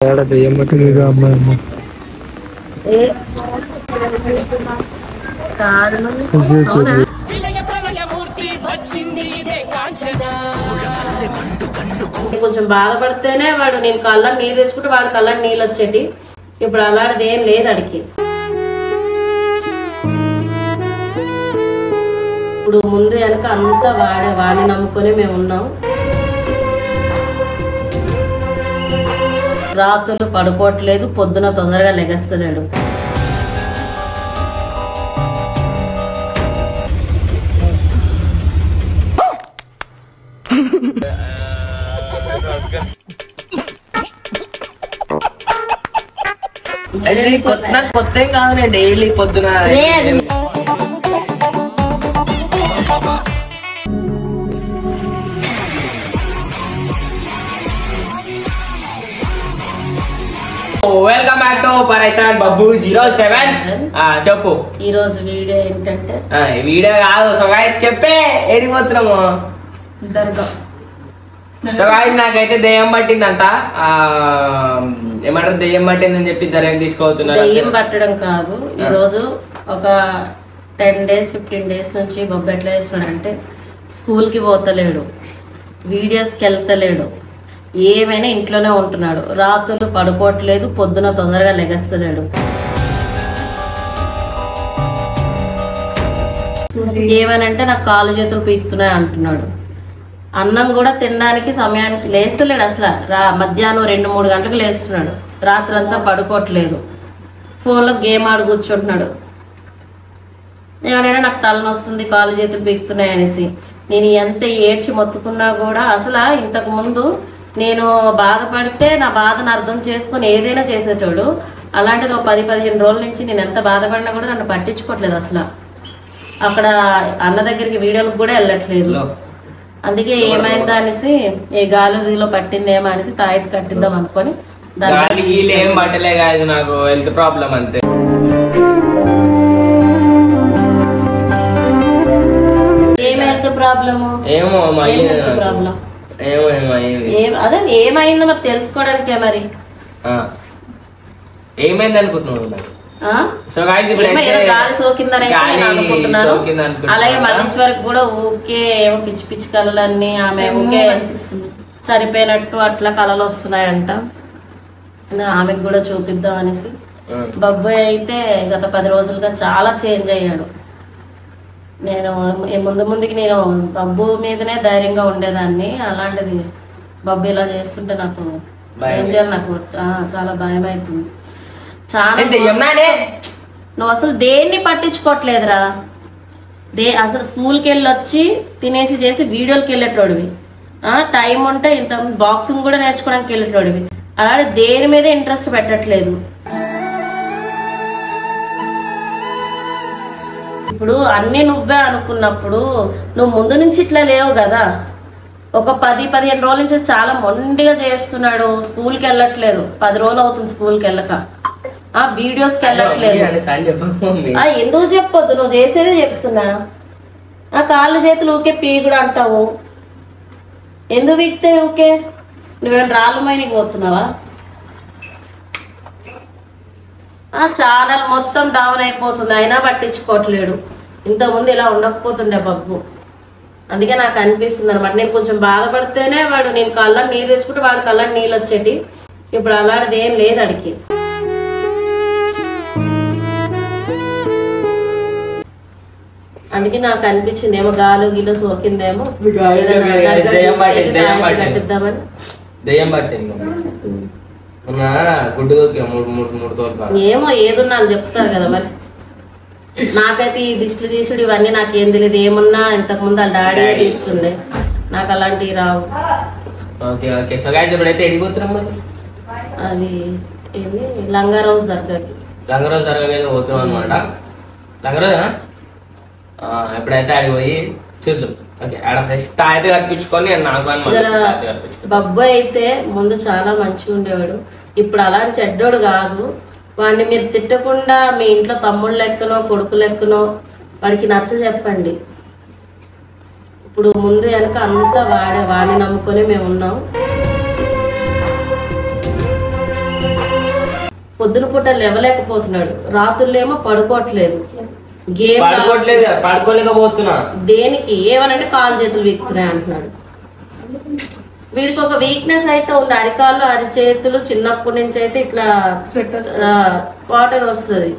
కొంచెం బాధపడితేనే వాడు నేను కళ్ళని నీళ్ళు తెచ్చుకుంటే వాడు కళ్ళని నీళ్ళు వచ్చేటి. ఇప్పుడు అలాంటిది ఏం లేదు అడిగి. ఇప్పుడు ముందు వెనక అంతా వాడిని నమ్ముకొని మేము ఉన్నాం. రాత్రులు పడుకోవట్లేదు, పొద్దున తొందరగా లెగస్తలేడు. కొత్త ఏం కాదు, నేను డైలీ పొద్దున వెల్కమ్ బ్యాక్ టు పరేషాన్ బబ్బు 07. చెప్పు ఈ రోజు వీడియో ఏంటంటే, వీడియో కాదు సో గైస్ చెప్పే ఏడిపోతున్నాము. సో గైస్ నాకైతే దెయ్యం పట్టిందంట. ఏమంటారు, దెయ్యం పట్టిందని చెప్పి దర్యాప్తు తీసుకోతున్నారు. దెయ్యం పట్టడం కాదు, ఈ రోజు ఒక 10 days 15 days నుంచి బొబ్బు ఎట్లా చేస్తున్నాడంటే, స్కూల్కి పోతలేడు, వీడియోస్కి వెళ్తలేడు, ఏమైనా ఇంట్లోనే ఉంటున్నాడు. రాత్రులు పడుకోవట్లేదు, పొద్దున తొందరగా లెగస్తలేడు. ఏమనంటే నాకు కాళ్ళు చేతులు పీకుతున్నాయి అంటున్నాడు. అన్నం కూడా తినడానికి సమయానికి లేస్తలేడు అసలు. మధ్యాహ్నం 2-3 గంటలకు లేస్తున్నాడు. రాత్రి అంతా పడుకోవట్లేదు, ఫోన్లో గేమ్ ఆడు కూర్చుంటున్నాడు. ఏమైనా నాకు తలనొస్తుంది, కాళ్ళు చేతులు పీకుతున్నాయి అనేసి నేను ఎంత ఏడ్చి మొత్తుకున్నా కూడా, అసలు ఇంతకు ముందు నేను బాధపడితే నా బాధను అర్థం చేసుకుని ఏదైనా చేసేటోడు. అలాంటిది ఒక 10-15 రోజుల నుంచి నేను ఎంత బాధపడినా కూడా నన్ను పట్టించుకోవట్లేదు అసలు. అక్కడ అన్న దగ్గరికి వీడియోలకు కూడా వెళ్ళట్లేదు. అందుకే ఏమైందా అనేసి, ఏ గాలిలో పట్టిందేమో అనేసి తాయితీ కట్టిద్దాం అనుకొని ఏం పట్టలే కాదు, నాకు హెల్త్ ప్రాబ్లం అంతే. ఏం హెల్త్ ప్రాబ్లము? ఏమో ప్రాబ్లం అదే ఏమైందో మరి తెలుసుకోవడానికే. మరి ఏమైంది అనుకుంటున్నావు? గాలి సోకిందని నేను అనుకుంటున్నాను. అలాగే మల్లేశ్వరికి కూడా ఊకే ఏమో పిచ్చి పిచ్చి కళలన్నీ, ఆమె ఊకే చనిపోయినట్టు అట్లా కళలు వస్తున్నాయంట. ఆమెకు కూడా చూపిద్దాం అనేసి. బబ్బోయ్ అయితే గత 10 రోజులుగా చాలా చేంజ్ అయ్యాడు. నేను ముందుకి నేను బబ్బు మీదనే ధైర్యంగా ఉండేదాన్ని. అలాంటిది బబ్బు ఇలా చేస్తుంటే నాకు ఏం చేయాలి, నాకు చాలా భయం అవుతుంది. చాలా నువ్వు అసలు దేన్ని పట్టించుకోవట్లేదురా. అసలు స్కూల్కి వెళ్ళి వచ్చి తినేసి చేసి వీడియోకి వెళ్ళేటోడివి, టైం ఉంటే ఇంత బాక్సింగ్ కూడా నేర్చుకోవడానికి వెళ్ళేటోడివి. అలాగే దేని మీద ఇంట్రెస్ట్ పెట్టట్లేదు. ఇప్పుడు అన్నీ నువ్వే అనుకున్నప్పుడు నువ్వు ముందు నుంచి ఇట్లా లేవు కదా. ఒక 10-15 రోజుల నుంచి చాలా మొండిగా చేస్తున్నాడు. స్కూల్కి వెళ్ళట్లేదు, 10 రోజులు అవుతుంది స్కూల్కి వెళ్ళక. వీడియోస్కి వెళ్ళట్లేదు. ఎందుకు చెప్పొద్దు, నువ్వు చేసేదే చెప్తున్నా. కాళ్ళు చేతులు ఊకే పీకుడు అంటావు, ఎందుకు పీకితే ఊకే? నువ్వేం రాళ్ళు మైనికి పోతున్నావా? ఛానల్ మొత్తం డౌన్ అయిపోతుంది, అయినా పట్టించుకోవట్లేడు. ఇంతకుముందు ఇలా ఉండకపోతుండే బబ్బు. అందుకే నాకు అనిపిస్తుంది అనమాట, నేను కొంచెం బాధపడితేనే వాడు నేను కళ్ళని నీళ్ళు తెచ్చుకుంటే వాడు కళ్ళని నీళ్ళు వచ్చేటి. ఇప్పుడు అలాంటిది ఏం లేదు అడిగి. అందుకే నాకు అనిపించింది ఏమో గాలు గీలో సోకిందేమో, కట్టిద్దామని. ఏమో ఏదున్నా చెప్తారు కదా మరి. నాకైతే ఈ దిష్టి తీసుడు ఇవన్నీ నాకేం తెలియదు. ఏమున్నా ఇంతకు ముందు వాళ్ళ డాడీ తీస్తుండే, నాకు అలాంటివి రావు. అది ఏంది లంగారోజు దర్గాకి. లంగారోజు దర్గా పోతున్నాం అనమాట. లంగారోజేనా? ఎప్పుడైతే ఆడికి పోయి చూసాం. బబ్బు అయితే ముందు చాలా మంచిగా ఉండేవాడు, ఇప్పుడు అలా చెడ్డోడు కాదు. వాడిని మీరు తిట్టకుండా మీ ఇంట్లో తమ్ముడు లెక్కనో కొడుకు లెక్కనో వాడికి నచ్చ చెప్పండి. ఇప్పుడు ముందు వెనక అంతా వాడిని నమ్ముకొని మేము ఉన్నాం. పొద్దున పూట లేవలేకపోతున్నాడు, రాత్రులేమో పడుకోవట్లేదు, గేమ్ పడుకోలేకపోతున్నా. దేనికి ఏమనంటే కాలు చేతులు వీక్తున్నాయి అంటున్నాడు. వీడికి ఒక వీక్నెస్ అయితే ఉంది, అరికాళ్ళు అరిచేతులు చిన్నప్పటి నుంచి అయితే ఇట్లా వాటర్ వస్తుంది.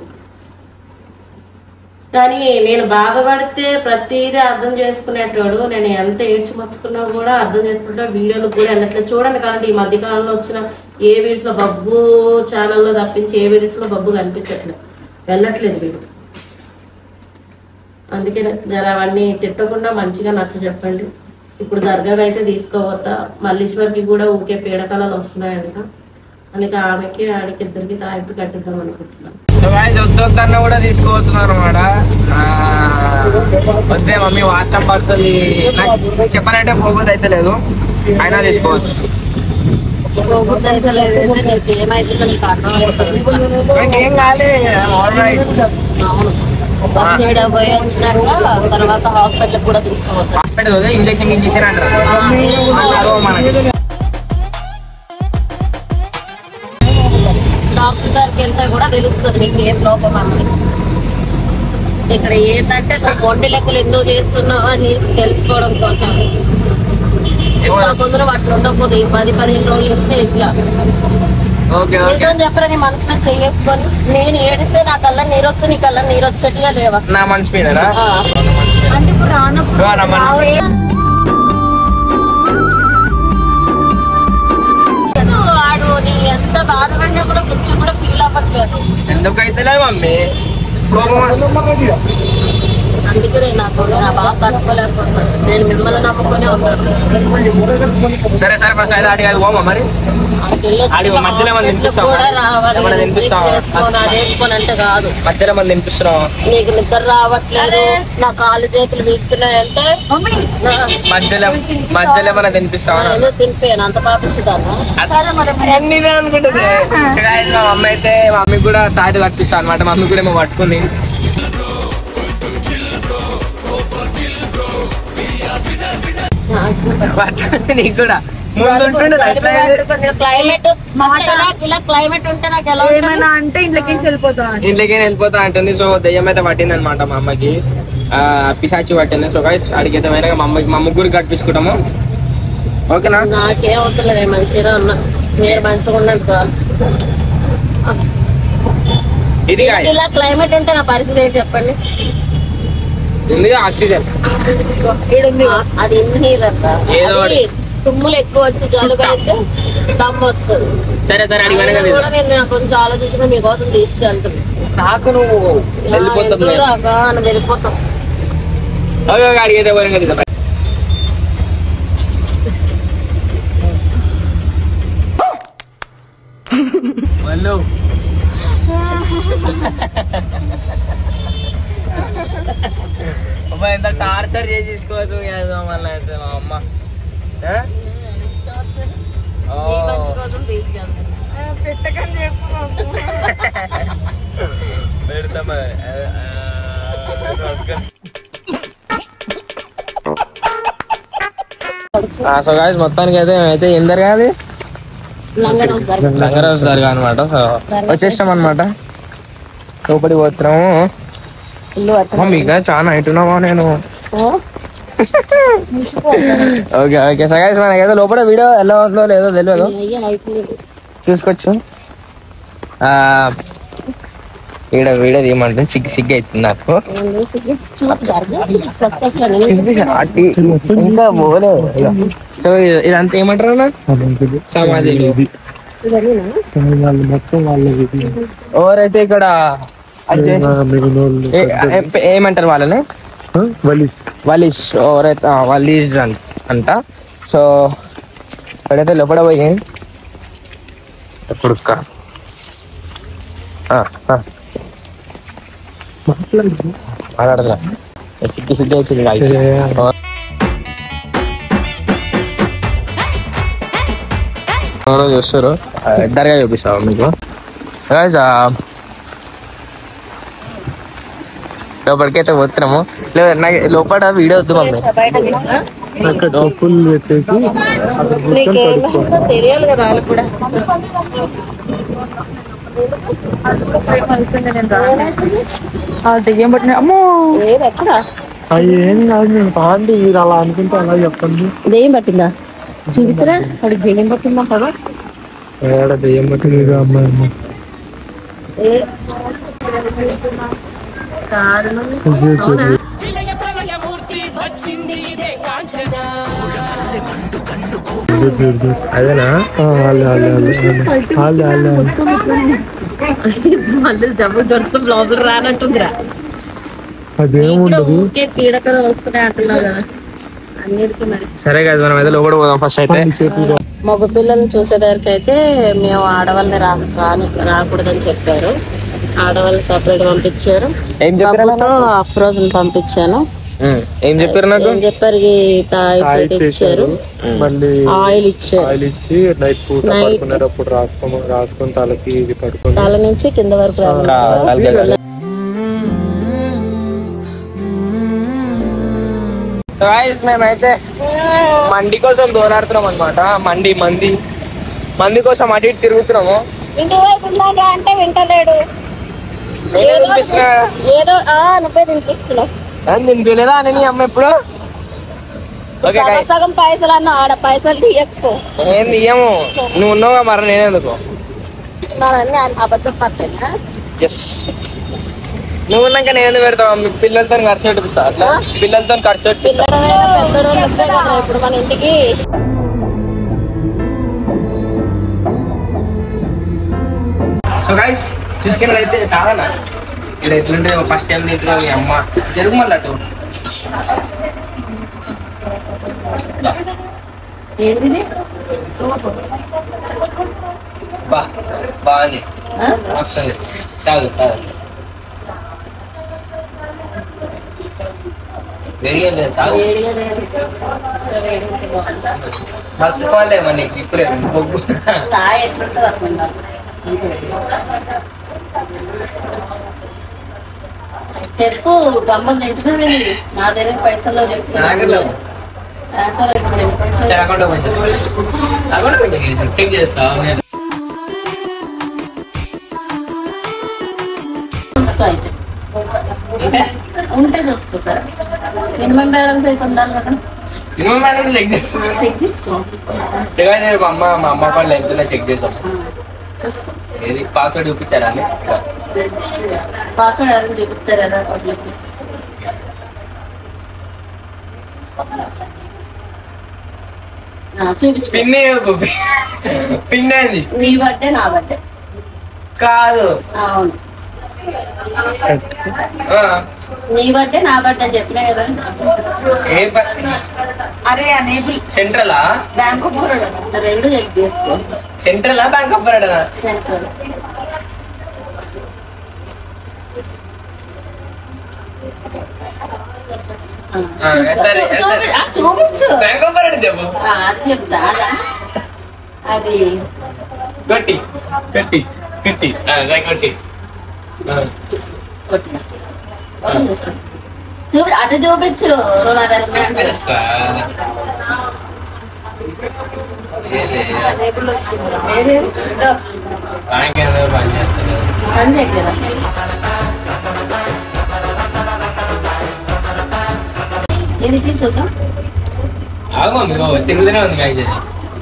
కానీ నేను బాధపడితే ప్రతిదీ అర్థం చేసుకునేటోడు, నేను ఎంత ఏడ్చి మొత్తుకున్నా కూడా అర్థం చేసుకుంటా. వీడియోలు కూడా వెళ్ళట్లేదు చూడండి. కాబట్టి ఈ మధ్యకాలంలో వచ్చిన ఏ వీడియోస్ లో బబ్బు ఛానల్లో తప్పించి ఏ వీడియోస్ లో బబ్బు కనిపించట్లేదు, వెళ్ళట్లేదు వీడు. అందుకే జర అవన్నీ తిట్టకుండా మంచిగా నచ్చ చెప్పండి. ఇప్పుడు దర్గాకి అయితే తీసుకోవద్దా, మల్లీశ్వర్కి కూడా ఊకే పీడకలలు వస్తున్నాయంట, అందుకే ఆమెకి ఆడికి ఇద్దరికి తాయితు కట్టిద్దాం అనుకుంటున్నాను. వద్దొద్దన్న కూడా తీసుకోవచ్చున్నారు అన్నమాట. వద్దే మమ్మీ వాట్సాప్ పడుతుంది నాకు చెప్పాలంటే పోబుద్ది అయితే లేదు, అయినా తీసుకోవచ్చు. పోబుద్ది అయితే లేదు, ఏమైతుందో నీకు ఏం కాలే. అవును, పోయి వచ్చినాక తర్వాత హాస్పిటల్ కూడా తీసుకోవచ్చు. హాస్పిటల్ ఇంజక్షన్ అంటారు. డాక్టర్ గారికి వెళ్తే కూడా తెలుస్తుంది నీకు ఏం లోపం అన్నది. ఇక్కడ ఏంటంటే నువ్వు ఒంటి లెక్కలు ఎందుకు చేస్తున్నావు అని తెలుసుకోవడం కోసం. కొందరు అట్లా ఉండకపోతే 10-15 రోజులు ఇచ్చే ఇట్లా నిజం చెప్పరా, నీ మనసులో చేసుకొని నేను ఏడిస్తే నా కళ్ళ నీరు వస్తే నీ కళ్ళ నీరు వచ్చేట్టుగా లేవా నా మనసు మీద అంటే ఇప్పుడు రానప్పుడు వాడు నీ ఎంత బాధపడినా కూడా కొంచెం కూడా ఫీల్ అవ్వట్లేదు. ఎందుకైతే మమ్మీ అందుకే నాకు నా బాధ తట్టుకోలేకపోతున్నాను. నేను మిమ్మల్ని నమ్ముకునే ఉన్నాను. సరే సరే ఫస్ట్ అయితే అడిగాలి పోమా మరి కూడా రావాలి, వేసుకొని అంటే కాదు. మధ్యలో మంది తినిపిస్తున్నావు, నీకు నిద్ర రావట్లేదు, నా కాళ్ళు చేతులు వీగుతున్నాయంటే మధ్యలో ఏమన్నా తినిపిస్తావా? తినిపోయాను, అంత పాపిస్తాను అనుకుంటుంది. మా మమ్మీ అయితే మా మమ్మీ కూడా తాయిలు కట్టిస్తాను అనమాట. మమ్మీ కూడా ఏమో పట్టుకుంది. నీకు కూడా క్లైమేట్ ఇలా క్లైమేట్ ఉంటే నాకు ఎలా అంటే ఇంట్లోకి వెళ్ళిపోతా అంటుంది. సో దయ్యం అయితే పట్టింది అనమాట మా అమ్మకి, పిశాచి పట్టింది. సో గైస్ అడిగితే మా అమ్మకి కూడా కట్టించుకుంటాము. ఓకేనా? నాకేం అవసరం లేదు, మంచిగా ఉన్నా, మీరు మంచిగా ఉండండి సార్. ఇది ఇలా క్లైమేట్ ఉంటే నా పరిస్థితి ఏంటి చెప్పండి. ఆక్సిజన్ అది ఇన్హీలర్, తుమ్ములు ఎక్కువ వచ్చి జలుబు అయితే దమ్ము వస్తుంది. సరే సరే కూడా నేను కొంచెం ఆలోచించుకుని మీకోసం తీసుకెళ్తాను. నాకు నువ్వు వెళ్ళిపోతాం. అడిగితే ఎంత టార్చర్ చేసేసుకోవచ్చు మళ్ళీ అయితే మా అమ్మ. పెడతామా సో గాయ్స్ మొత్తానికి అయితే ఎందరు కాదు లంగరాజు దర్గా అనమాట. సో వచ్చేసాం అనమాట, లోపలికి పోతున్నాము. మమ్మీగా చాలా అంటున్నావా నేను? ఓకే ఓకే సో గాయ్స్ మనకైతే లోపల వీడియో ఎలా ఉందో లేదో తెలియదు, చూసుకోవచ్చు. ఈడ వీడియో తీయమంటే సిగ్గు అవుతుంది నాకు. ఇంకా పోలే. సో ఇదంతా ఏమంటారు అన్న? సమాధి. ఎవరైతే ఇక్కడ ఏమంటారు వాళ్ళని? వలీస్. ఎవరైతే వలీస్ అంట. సో ఇక్కడైతే లోపల పోయి ఎప్పుడు మాట్లాడదా సిగ్గు అవుతుంది. ఎవరో చూస్తారు, దర్గా చూపిస్తావా మీకు? లోపలికైతే పోతున్నాము. లోపల వీడియో వద్దు మమ్మీ, చెప్పులు పెట్టేసి తెలియాలి కదా వాళ్ళు కూడా. దెయ్యం పట్టిన అమ్మో ఎక్కడ ఏం కాదు నేను పాండి మీరు అలా అనుకుంటే అలా చెప్పండి. దెయ్యం పట్టిందా చూపించరా వాడికి దెయ్యం పట్టిందా కదా ఏడ దెయ్యం పట్టింది అమ్మాయి అదేనా మళ్ళీ దెబ్బ దొరుకుతూ బ్లౌజులు రానంటుందిరా. అదేముండదు. ఊరికే పీడకలు వస్తున్నాయి అంటున్నావు కదా అన్నిటికీ మరి. సరే కదా మనం అయితే లోపల పోదాం ఫస్ట్ అయితే. మగ పిల్లల్ని చూసేదానికి అయితే మేము ఆడవాళ్ళని రాకూడదని చెప్పారు. ఆడవాళ్ళని సపరేట్ పంపించారు. బాబుతో అఫ్రోజ్ పంపించాను. ఏం చెప్పారు నాకు? ఏం చెప్పారు ఇచ్చారు, మళ్ళీ ఆయిల్ ఇచ్చారు. ఆయిల్ ఇచ్చి నైట్ పూట పడుకునేటప్పుడు రాసుకొని తలకి ఇది పడుకొని తల నుంచి కింద వరకు మేమైతే మండి కోసం దోలాడుతున్నాం అనమాట. మంది కోసం అటు ఇటు తిరుగుతున్నాము. ఇంటి వైపు అంటే వింటలేడు. ఏదో నువ్వే తినిపిస్తున్నావు. తినిపించలేదా అని నీ అమ్మ ఎప్పుడు? సగం పైసలు అన్న ఆడ పైసలు తీయకపో. ఏం తీయము, నువ్వు ఉన్నావుగా మరి నేనేందుకు. అన్ని అబద్ధం పట్టేనా? ఎస్, నువ్వు ఉన్నాక నేను ఎందుకు పెడతావు? మీ పిల్లలతో ఖర్చు పెట్టిస్తా. అట్లా పిల్లలతో ఖర్చు పెట్టిస్తా. ఇప్పుడు మన ఇంటికి సో గైస్ చూసుకున్నట్లయితే తాగనా ఇక్కడ ఎట్లుంటే ఫస్ట్ టైం తింటున్నావు. మీ అమ్మ జరుగు మళ్ళీ అటు బాగుంది వస్తుంది. తాగు వేడిగా లేదు, తాగు. మర్చిపోలేమా నీకు ఇప్పుడే చెప్పు. గమ్మలు తింటున్నా నా దగ్గర పైసల్లో చెప్పు. చెక్ చేస్తా ఉంటే చూసుకో సార్. మినిమం బ్యాలెన్స్ అయితే ఉండాలి కదా. చెక్ చేసుకో. మా అమ్మ వాళ్ళు ఎంత చెక్ చేసాం. చూసుకో. ఏది పాస్వర్డ్ చూపించారా? పాస్వర్డ్ ఎవరికి చూపిస్తారు కదా పబ్లిక్. చూపించు. పిన్ అది నీ బర్త్డే నా బర్త్డే కాదు. అవును, నీ బర్త్డే నా బర్త్డే చెప్పినా కదా. అరే అనేబుల్ సెంట్రలా బ్యాంక్ ఆఫ్ బరోడా రెండు చెక్ చేసుకో. సెంట్రలా బ్యాంక్ ఆఫ్ బరోడా? సెంట్రల్. చూపించు. బ్యాంక్ ఆఫ్ బరోడా చెప్పు. అది చెప్తా. అది గట్టి అటు చూపించు. పని చేయట్లేదా? ఏది చూసా తిరుగుతూనే ఉంది కాయ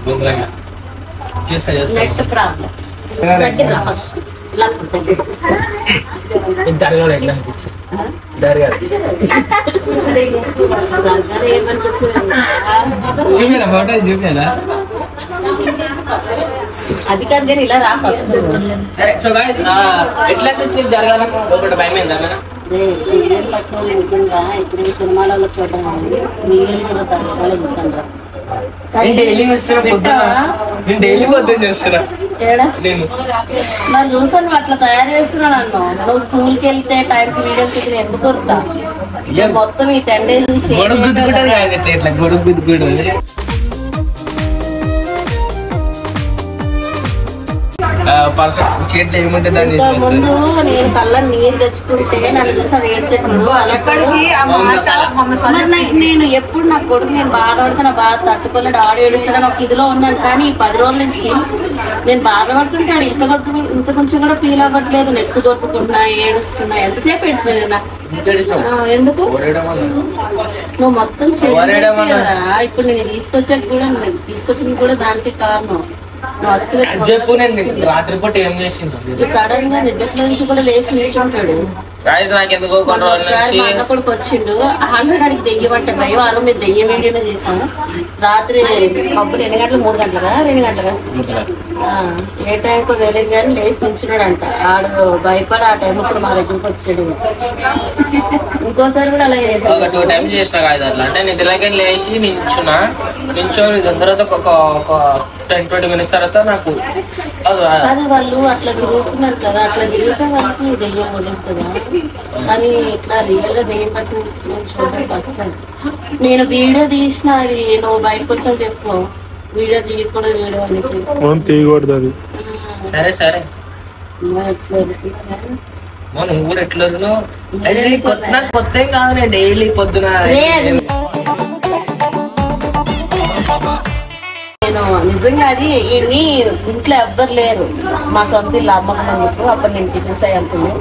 గుండ్రంగా. చూస్తా నెట్ ప్రాబ్లం. దగ్గర ఫస్ట్ జరగాలి. ఎట్లా అనిపించి జరగాలి. ఫోటో చూపారా? అది కాదు కానీ ఇలా రా ఫస్ట్. సరే. సో గైస్ ఎట్లా అనిపిస్తుంది జరగాల? ఒకటి భయమైందా? పట్టుకోవాలి నిజంగా. ఇప్పుడు సినిమాలలో చూడటం కానీ నీళ్ళు కూడా పరిశ్రమలో చూసాను రా. డైలీ పొద్దున్న చూస్తున్నా నేను. నాకు చూసాను అట్లా తయారు చేస్తున్నా. నన్ను నువ్వు స్కూల్కి వెళ్తే టైంకి వీడియోస్ ఎందుకు కొడతా? మొత్తం ఈ 10 days గొడుగు గుద్దుకుంటుంది కాదు. ఇట్లా గొడుగు గుద్దుకుంటుంది. పర్సన్ చేతిలో ఏముంటే దాన్ని ముందు నేను కళ్ళ నీరు తెచ్చుకుంటే నన్ను చూసి అది ఏడ్చేటప్పుడు నేను ఎప్పుడు నా కొడుకు నేను బాధపడితే నా బాధ తట్టుకోలేడు ఆడు ఏడుస్తాడని ఒక ఇదిలో ఉన్నాను. కానీ ఈ 10 రోజుల నుంచి నేను బాధపడుతుంటాడు ఇంత కొంచెం కూడా ఫీల్ అవ్వట్లేదు. నెత్తి కొట్టుకున్నా ఏడుస్తున్నా ఎంతసేపు ఏడ్చినా ఎందుకు నువ్వు మొత్తం ఇప్పుడు నేను తీసుకొచ్చింది కూడా దానికి కారణం. చెప్పు నేను రాత్రిపూట ఏం చేసింది సడన్ గా నిద్రలో నుంచి కూడా లేచి నిల్చుంటాడు. అన్న కొడుకు వచ్చిండు 100 అడిగి దెయ్యమంటే భయం. ఆ రోజు మీరు దెయ్యం వీడియోనే చేసాము. రాత్రి మబ్బులు 2 గంటలు 3 గంటలుగా 2 గంటలుగా ఏ టైంకో తెలియదు కానీ లేచి నిల్చున్నాడు అంట. ఆడు భయపడి ఆ టైం ఇప్పుడు మా దగ్గరకు వచ్చాడు. ఇంకోసారి కూడా అలాగే చేసాడు. 2 times చేసిన కాదు అట్లా. అంటే నిద్రలోకి లేచి నించొని దాని తర్వాత ఒక 10-20 minutes తర్వాత నాకు అది వాళ్ళు అట్లా తిరుగుతున్నారు కదా. అట్లా తిరిగితే వాళ్ళకి దెయ్యం వదులుతుందా కానీ ఇట్లా రియల్ గా దెయ్యం పట్టి చూడడం కష్టం. నేను వీడియో తీసిన అది నువ్వు బయటకు వచ్చావు చెప్పు. వీడియో తీయకూడదు వీడియో అనేసి తీయకూడదు అది. సరే సరే నువ్వు కూడా ఎట్లా నాకు కొత్త ఏం కాదు. నేను డైలీ పొద్దున నేను నిజంగా అది వీడిని ఇంట్లో ఎవ్వరు లేరు. మా సొంత ఇల్లు అమ్మక ముందుకు అప్పుడు నేను టిఫిన్స్ అయ్యి వెళ్తుంది.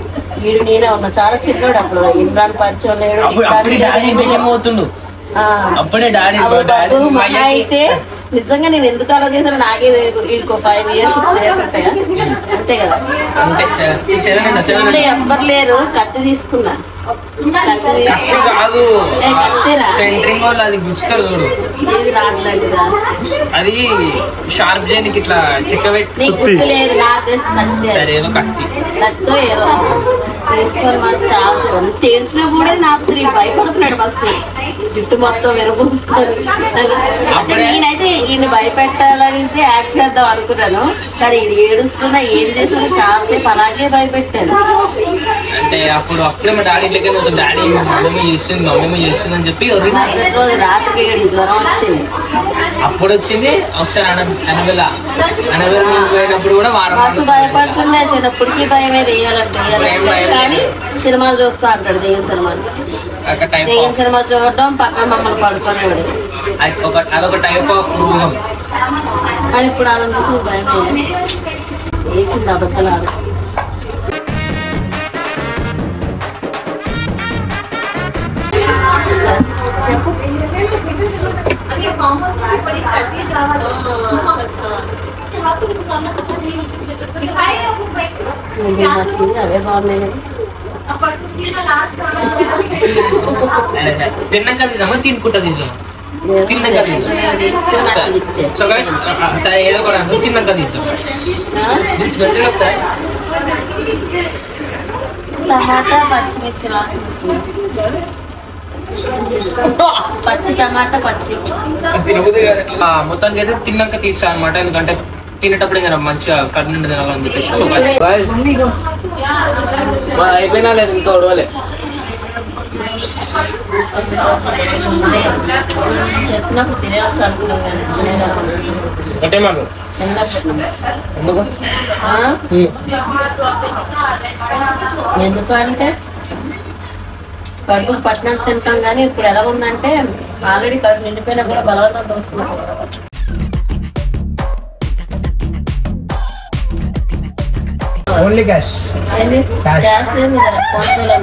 వీడు నేనే ఉన్నా. చాలా చిన్నోడు అప్పుడు. ఇమ్రాన్ పరిచయం లేడు. అప్పుడే డాడీ అయితే నిజంగా నేను ఎందుకు అలా చేశాను నాకే తెలియదు. వీడికి 5 years 6 years ఉంటాయా అంతే కదా. ఎవ్వరు లేరు. కత్తి తీసుకున్నా. కాదు సెంటరింగ్ వాళ్ళు అది గుచ్చుతారు చూడు. అది షార్ప్ చేయడానికి ఇట్లా చెక్క పెట్టి లేదు. సరే ఏదో కత్తి కత్తితో ఏదో తీసుకొని మాకు చాలా తెలిసినా కూడా నాకు భయపడుతున్నాడు. బస్సు జుట్టు మొత్తం విరబూసుకొని. నేనైతే ఈయన్ని భయపెట్టాలనేసి యాక్ట్ చేద్దాం అనుకున్నాను. కానీ ఈడు ఏడుస్తున్నా ఏం చేస్తున్నా చాలాసేపు అలాగే భయపెట్టాను. అంటే అప్పుడే మా డాడీ డాడీ మమ్మీ చేస్తుంది అని చెప్పి రోజు రాత్రికి జ్వరం వచ్చింది. అప్పుడు వచ్చింది ఒకసారి పోయినప్పుడు కూడా మస్తు భయపడుతుండే. చిన్నప్పటికీ భయమే దెయ్యాలంటే కానీ సినిమాలు చూస్తా అంటాడు. దెయ్యం సినిమా చూడడం పక్కన మమ్మల్ని పడుకునేవాడు. అదొక టైప్ ఆఫ్ రూపం. కానీ ఇప్పుడు ఆలోచిస్తూ భయమే వేసింది అబద్ధాలు ఆడు. చెప్పు అవే బాగున్నాయి. తిన్నాక తీసామా తినుకుంటా తీసాం. తిన్నాక సరే ఏదో కూడా తిన్నాక తీసాం. ఒకసారి టమాటా పచ్చిమిర్చి పచ్చి టమాటా పచ్చి మొత్తానికి అయితే తిన్నాక తీస్తా అనమాట. ఎందుకంటే తినేటప్పుడు ఇంకా మంచిగా కడుపు నిండా తినాలని చెప్పేసి. అయిపోయినా లేదు ఇంకా ఉడవలే. చచ్చినప్పుడు తినేవచ్చు అనుకున్నాం అంటే మాకు ఎందుకు అంటే కడుపు పట్టణాలు తింటాం కానీ ఇప్పుడు ఎలా ఉందంటే ఆల్రెడీ కడుపు నిండిపోయినా కూడా బలవంతం దోసుకున్నాం. ఓన్లీ క్యాష్ క్యాష్ లేదు ఫోన్ పేలో.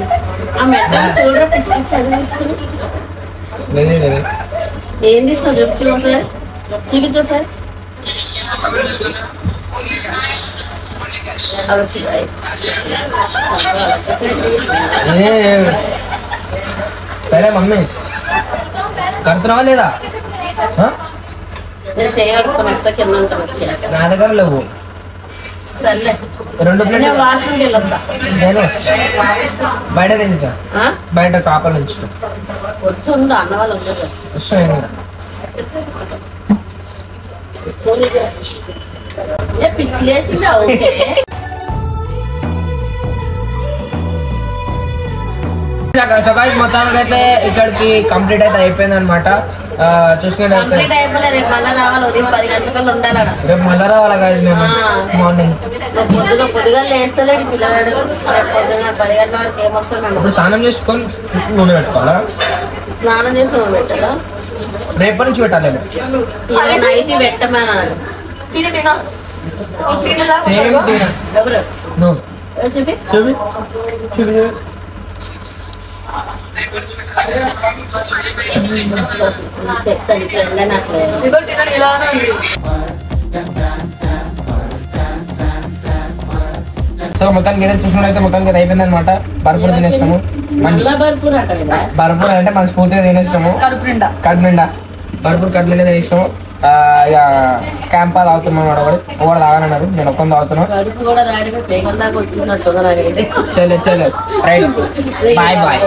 ఆ మెట్రో చూడరా పిచ్చి పిచ్చి అది తీసుకుని ఏం తీసుకున్నావు చూపించు సార్. చూపించా సార్ సరే మమ్మీ కడుతున్నావా లేదా? నేను చేయాలనుకుని వస్తా కింద వచ్చి నా దగ్గర లేవు. సర్లే 2 ప్లేట్లు వాష్రూమ్కి వెళ్ళొస్తా. బయట తెచ్చుతా. బయట కాపలు తెచ్చుతా. వద్దు అన్న వాళ్ళు ఉండదు. పిచ్చి లేసిందా? ఓకే మొత్తానికి అయితే ఇక్కడికి కంప్లీట్ అయితే అయిపోయింది అనమాట. చూసుకుంటే కంప్లీట్ అయిపోలే. రేపు మళ్ళీ రావాలి. ఉదయం 10 గంటలకల్లా ఉండాలి. రేపు మళ్ళీ రావాలి గాయస్ మార్నింగ్. పొద్దుగా లేస్తలేడు పిల్లగాడు. రేపు పొద్దుగా 10 గంటల వరకు ఏమొస్తాను. ఇప్పుడు స్నానం చేసుకొని నూనె పెట్టుకోవాలా? స్నానం చేసి నూనె పెట్టాలా? రేపటి నుంచి పెట్టాలి. నైట్ పెట్టమన్నాడు. చెప్తాను సో మొత్తానికి ఏదైతే చూసినట్లయితే మొత్తానికి అది అయిపోయింది అనమాట. బర్పూర్ తినేసినాము. బర్పూర్ అంటే మన స్ఫూర్తిగా తినేసినాము. కడుపు నిండా బర్పూర్ కడుపు నిండా తినేసినాము. ఇక క్యాంపా తాగుతున్నాం. ఒకటి తాగనన్నారు. నేను ఒక్కని తాగుతున్నాను. చలో రైట్. Bye bye.